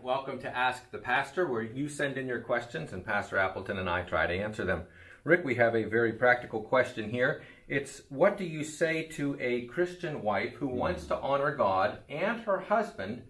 Welcome to Ask the Pastor, where you send in your questions and Pastor Appleton and I try to answer them. Rick, we have a very practical question here. It's, what do you say to a Christian wife who wants to honor God and her husband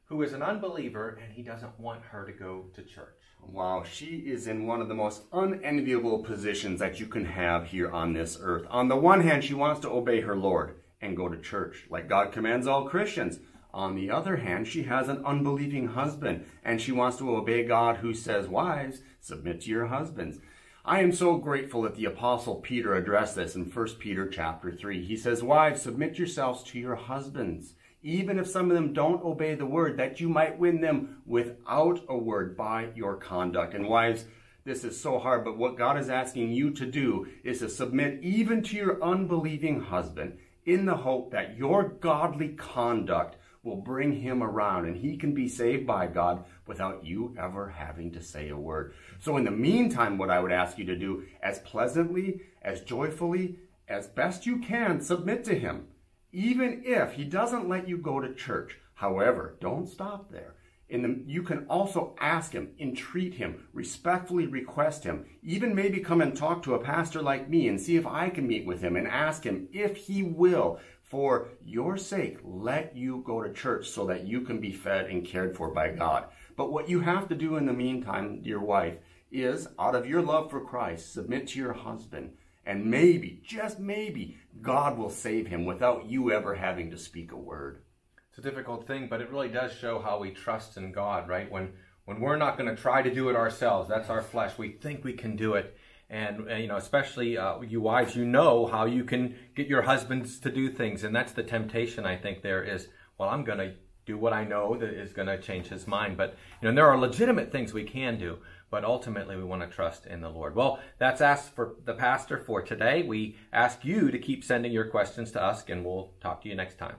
who is an unbeliever and he doesn't want her to go to church? Wow, she is in one of the most unenviable positions that you can have here on this earth. On the one hand, she wants to obey her Lord and go to church, like God commands all Christians. On the other hand, she has an unbelieving husband, and she wants to obey God, who says, wives, submit to your husbands. I am so grateful that the Apostle Peter addressed this in 1 Peter chapter 3. He says, wives, submit yourselves to your husbands, even if some of them don't obey the word, that you might win them without a word by your conduct. And wives, this is so hard, but what God is asking you to do is to submit even to your unbelieving husband in the hope that your godly conduct will bring him around and he can be saved by God without you ever having to say a word. So in the meantime, what I would ask you to do, as pleasantly, as joyfully, as best you can, submit to him, even if he doesn't let you go to church. However, don't stop there. You can also ask him, entreat him, respectfully request him, even maybe come and talk to a pastor like me and see if I can meet with him and ask him if he will, for your sake, let you go to church so that you can be fed and cared for by God. But what you have to do in the meantime, dear wife, is out of your love for Christ, submit to your husband. And maybe, just maybe, God will save him without you ever having to speak a word. It's a difficult thing, but it really does show how we trust in God, right? When we're not going to try to do it ourselves, that's our flesh. We think we can do it. And especially you wives, you know how you can get your husbands to do things. And that's the temptation, I think, there is, well, I'm going to do what I know that is going to change his mind. But and there are legitimate things we can do, but ultimately we want to trust in the Lord. Well, that's Ask for the Pastor for today. We ask you to keep sending your questions to us, and we'll talk to you next time.